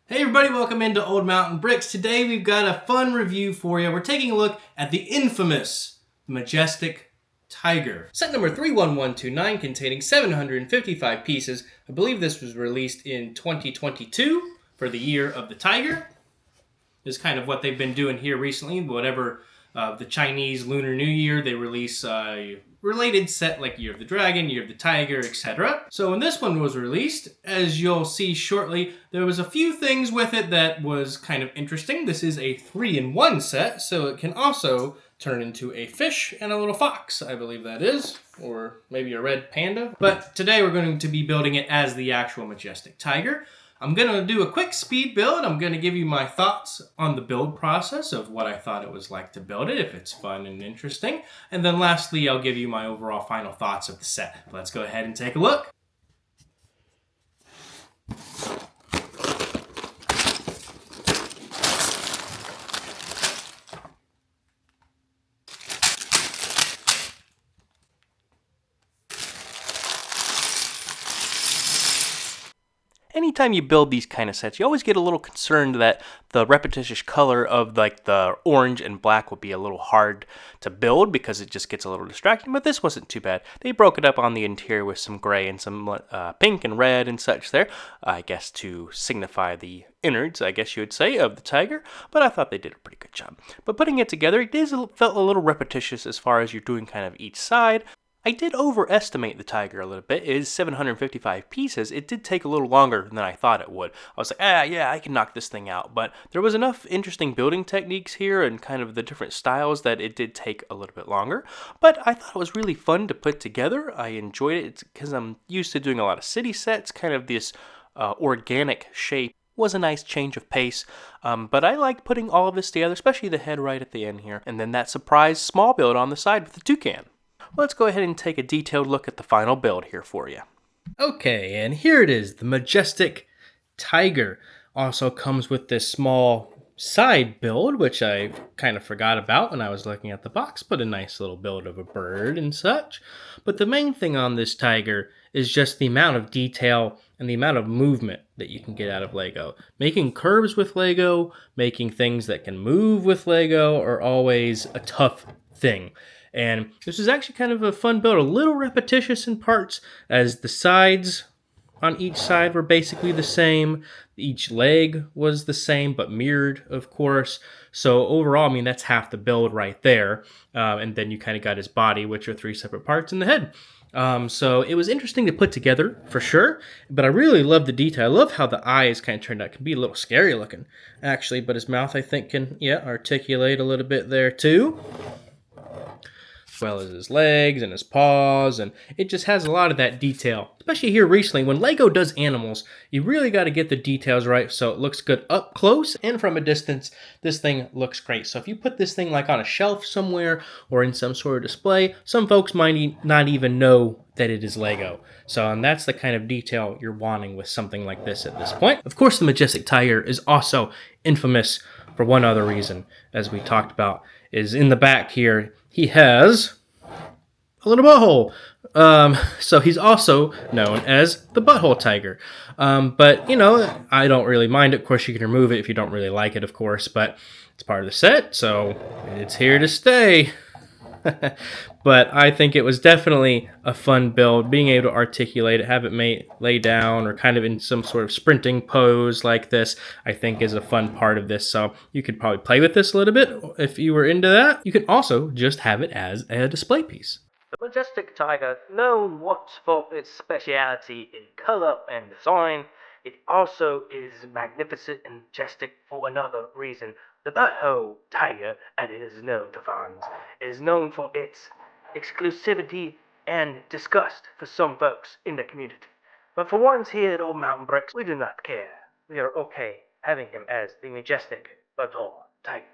Hey everybody, welcome into Old Mountain Bricks. Today we've got a fun review for you. We're taking a look at the infamous Majestic Tiger. Set number 31129 containing 755 pieces. I believe this was released in 2022 for the year of the tiger. This is kind of what they've been doing here recently. Whatever the Chinese Lunar New Year, they release related set like Year of the Dragon, Year of the Tiger, etc. So when this one was released, as you'll see shortly, there was a few things with it that was kind of interesting. This is a 3-in-1 set, so it can also turn into a fish and a little fox, I believe that is, or maybe a red panda. But today we're going to be building it as the actual Majestic Tiger. I'm going to do a quick speed build. I'm going to give you my thoughts on the build process of what I thought it was like to build it, if it's fun and interesting. And then lastly, I'll give you my overall final thoughts of the set. Let's go ahead and take a look. Anytime you build these kind of sets, you always get a little concerned that the repetitious color of like the orange and black will be a little hard to build because it just gets a little distracting, but this wasn't too bad. They broke it up on the interior with some gray and some pink and red and such there, I guess to signify the innards, I guess you would say, of the tiger, but I thought they did a pretty good job. But putting it together, it felt a little repetitious as far as you're doing kind of each side. I did overestimate the tiger a little bit. It is 755 pieces. It did take a little longer than I thought it would. I was like, yeah, I can knock this thing out. But there was enough interesting building techniques here and kind of the different styles that it did take a little bit longer. But I thought it was really fun to put together. I enjoyed it because I'm used to doing a lot of city sets, kind of this organic shape. Was a nice change of pace, but I like putting all of this together, especially the head right at the end here, and then that surprise small build on the side with the toucan. Let's go ahead and take a detailed look at the final build here for you. Okay, and here it is, the Majestic Tiger. Also comes with this small side build, which I kind of forgot about when I was looking at the box, but a nice little build of a bird and such. But the main thing on this tiger is just the amount of detail and the amount of movement that you can get out of Lego. Making curves with Lego, making things that can move with Lego are always a tough thing. And this is actually kind of a fun build, a little repetitious in parts, as the sides on each side were basically the same. Each leg was the same, but mirrored, of course. So overall, I mean, that's half the build right there. And then you kind of got his body, which are 3 separate parts, and the head. So it was interesting to put together, for sure. But I really love the detail. I love how the eyes kind of turned out. It can be a little scary looking, actually. But his mouth, I think, can, articulate a little bit there, too. As well as his legs and his paws, and it just has a lot of that detail. Especially here recently, when Lego does animals, you really got to get the details right so it looks good up close and from a distance. This thing looks great. So if you put this thing like on a shelf somewhere or in some sort of display, some folks might not even know that it is Lego. So and that's the kind of detail you're wanting with something like this at this point. Of course, the Majestic Tiger is also infamous for one other reason, as we talked about, is in the back here. He has a little butthole. So he's also known as the Butthole Tiger. But, I don't really mind it. Of course, you can remove it if you don't really like it, of course. But it's part of the set, so it's here to stay. But I think it was definitely a fun build. Being able to articulate it, have it lay down, or kind of in some sort of sprinting pose like this, I think is a fun part of this. So you could probably play with this a little bit if you were into that. You could also just have it as a display piece. The Majestic Tiger, known what for its speciality in color and design, it also is magnificent and majestic for another reason. The Butthole Tiger, as it is known to fans, is known for its exclusivity and disgust for some folks in the community. But for ones here at Old Mountain Bricks, we do not care. We are okay having him as the Majestic Butthole Tiger.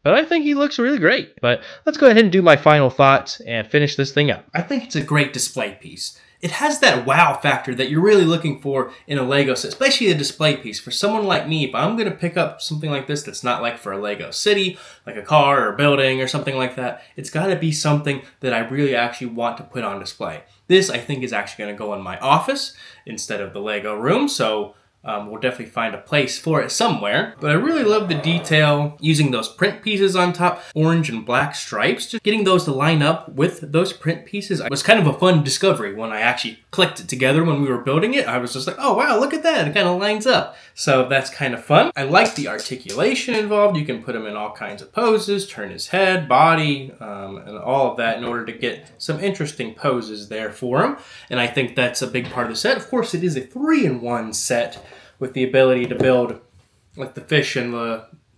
But I think he looks really great. But let's go ahead and do my final thoughts and finish this thing up. I think it's a great display piece. It has that wow factor that you're really looking for in a Lego set, especially a display piece. For someone like me, if I'm going to pick up something like this that's not like for a Lego city, like a car or a building or something like that, it's got to be something that I really actually want to put on display. This, I think, is actually going to go in my office instead of the Lego room, so We'll definitely find a place for it somewhere. But I really love the detail using those print pieces on top, orange and black stripes. Just getting those to line up with those print pieces was kind of a fun discovery when I actually clicked it together when we were building it. I was just like, oh wow, look at that. It kind of lines up. So that's kind of fun. I like the articulation involved. You can put him in all kinds of poses, turn his head, body, and all of that in order to get some interesting poses there for him. And I think that's a big part of the set. Of course, it is a 3-in-1 set with the ability to build like the fish and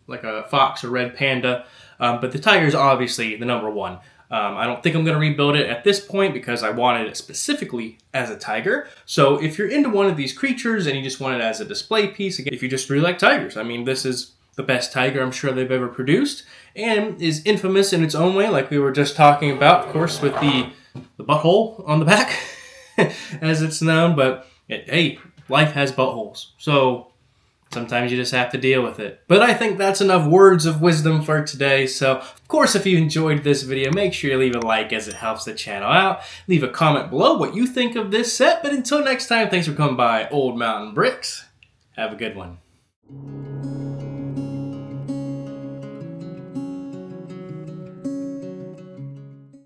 like a fox or red panda. But the tiger is obviously the number one. I don't think I'm going to rebuild it at this point because I wanted it specifically as a tiger. So if you're into one of these creatures and you just want it as a display piece, again, if you just really like tigers, I mean, this is the best tiger I'm sure they've ever produced and is infamous in its own way, like we were just talking about, of course, with the butthole on the back, as it's known. But hey, life has buttholes. So sometimes you just have to deal with it. But I think that's enough words of wisdom for today. So, of course, if you enjoyed this video, make sure you leave a like as it helps the channel out. Leave a comment below what you think of this set. But until next time, thanks for coming by Old Mountain Bricks. Have a good one.